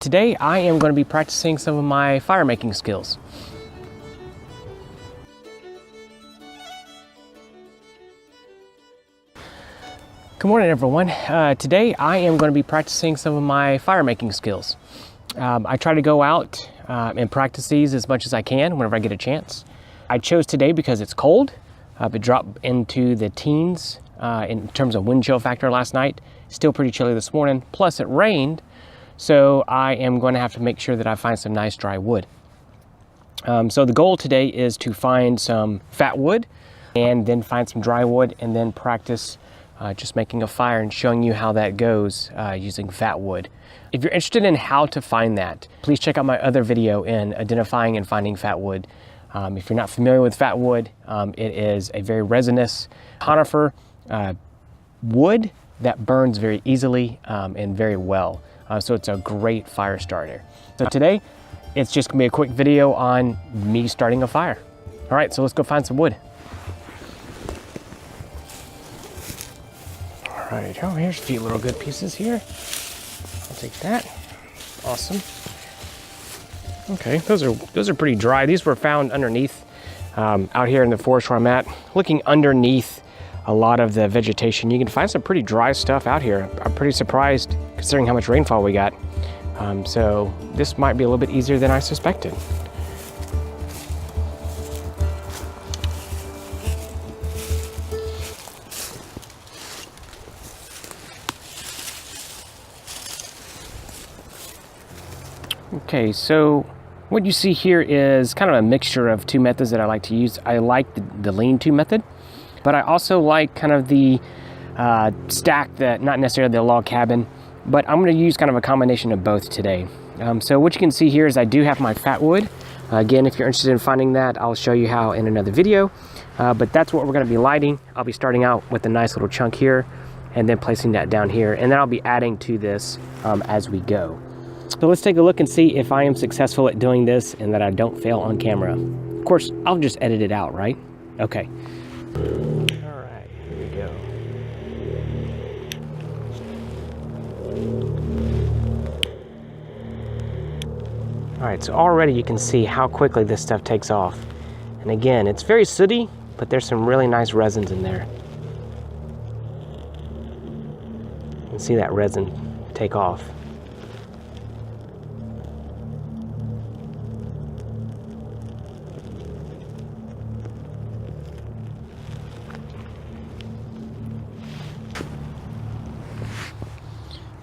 Today I am going to be practicing some of my fire making skills. Good morning everyone. Today I am going to be practicing some of my fire making skills. I try to go out and practice these as much as I can whenever I get a chance. I chose today because it's cold. It dropped into the teens in terms of wind chill factor last night. Still pretty chilly this morning, plus it rained. So I am going to have to make sure that I find some nice dry wood. So the goal today is to find some fat wood and then find some dry wood and then practice just making a fire and showing you how that goes using fat wood. If you're interested in how to find that, please check out my other video in identifying and finding fat wood. If you're not familiar with fat wood, it is a very resinous conifer wood that burns very easily and very well. So it's a great fire starter. So today, it's just gonna be a quick video on me starting a fire. All right, so let's go find some wood. All right, oh, here's a few little good pieces here. I'll take that. Awesome. Okay, those are pretty dry. These were found underneath, out here in the forest where I'm at. Looking underneath a lot of the vegetation, you can find some pretty dry stuff out here. I'm pretty surprised considering how much rainfall we got. So this might be a little bit easier than I suspected. Okay, so what you see here is kind of a mixture of two methods that I like to use. I like the lean-to method, but I also like kind of the stack, that not necessarily the log cabin, but I'm going to use kind of a combination of both today. So what you can see here is I do have my fat wood. Again, if you're interested in finding that, I'll show you how in another video, but that's what we're going to be lighting. I'll be starting out with a nice little chunk here and then placing that down here, and then I'll be adding to this as we go. So let's take a look and see if I am successful at doing this and that I don't fail on camera. Of course, I'll just edit it out, right? Okay. All right, here we go. All right, so already you can see how quickly this stuff takes off. And again, it's very sooty, but there's some really nice resins in there. You can see that resin take off.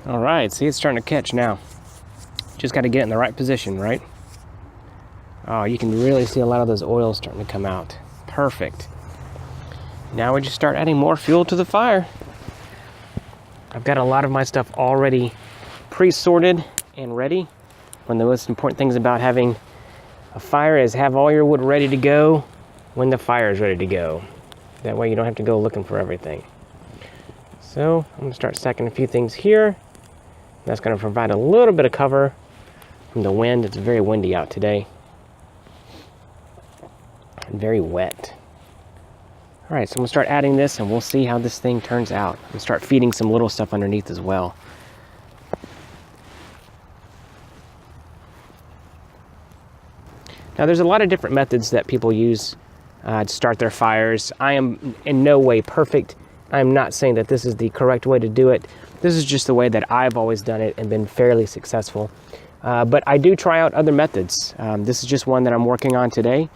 All right, see, it's starting to catch now. Just got to get in the right position, right? Oh, you can really see a lot of those oils starting to come out. Perfect. Now we just start adding more fuel to the fire. I've got a lot of my stuff already pre-sorted and ready. One of the most important things about having a fire is have all your wood ready to go when the fire is ready to go. That way you don't have to go looking for everything. So I'm gonna start stacking a few things here. That's going to provide a little bit of cover from the wind. It's very windy out today and very wet. All right, so I'm going to start adding this and we'll see how this thing turns out. I'm going to start feeding some little stuff underneath as well. Now there's a lot of different methods that people use to start their fires. I am in no way perfect. I'm not saying that this is the correct way to do it. This is just the way that I've always done it and been fairly successful. But I do try out other methods. This is just one that I'm working on today.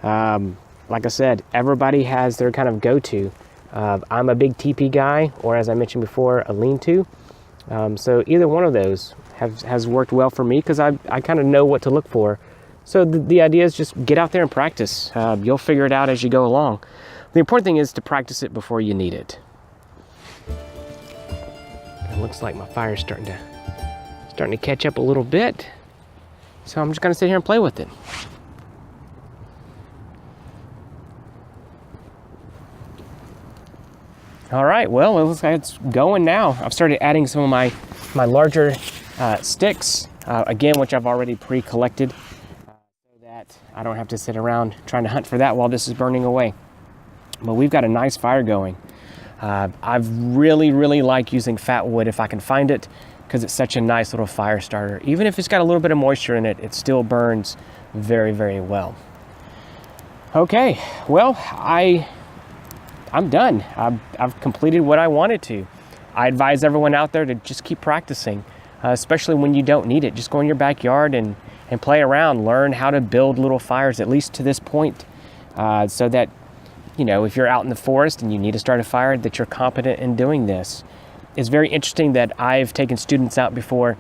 Like I said, everybody has their kind of go-to. I'm a big TP guy, or as I mentioned before, a lean-to. So either one of those has worked well for me because I kind of know what to look for. So the idea is just get out there and practice. You'll figure it out as you go along. The important thing is to practice it before you need it. It looks like my fire's starting to catch up a little bit. So I'm just gonna sit here and play with it. All right, well, it looks like it's going now. I've started adding some of my larger sticks, again, which I've already pre-collected, so that I don't have to sit around trying to hunt for that while this is burning away. But we've got a nice fire going. I've really like using fat wood if I can find it. because it's such a nice little fire starter. Even if it's got a little bit of moisture in it, it still burns very, very well. Okay, well, I'm done. I've completed what I wanted to. I advise everyone out there to just keep practicing, especially when you don't need it. Just go in your backyard and play around, learn how to build little fires, at least to this point, so that, you know, if you're out in the forest and you need to start a fire, that you're competent in doing this. It's very interesting that I've taken students out before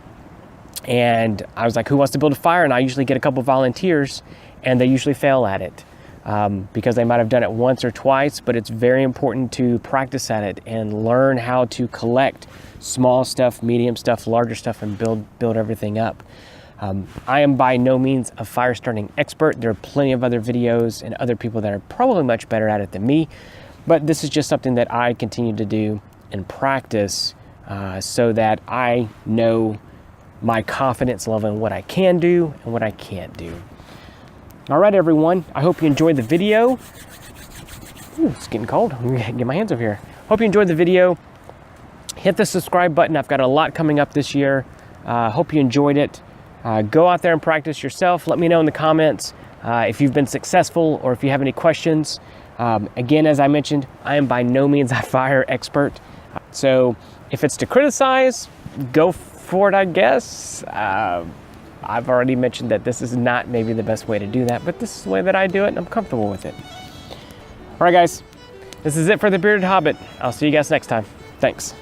and I was like, who wants to build a fire? And I usually get a couple volunteers and they usually fail at it because they might have done it once or twice, but it's very important to practice at it and learn how to collect small stuff, medium stuff, larger stuff, and build everything up. I am by no means a fire starting expert. There are plenty of other videos and other people that are probably much better at it than me, but this is just something that I continue to do and practice so that I know my confidence level in what I can do and what I can't do. All right, everyone, I hope you enjoyed the video. Ooh, it's getting cold. I'm gonna get my hands over here. Hope you enjoyed the video. Hit the subscribe button. I've got a lot coming up this year. Hope you enjoyed it. Go out there and practice yourself. Let me know in the comments if you've been successful or if you have any questions. Again, as I mentioned, I am by no means a fire expert. So if it's to criticize, go for it, I guess. I've already mentioned that this is not maybe the best way to do that, but this is the way that I do it and I'm comfortable with it. All right, guys, this is it for the Bearded Hobbit. I'll see you guys next time. Thanks.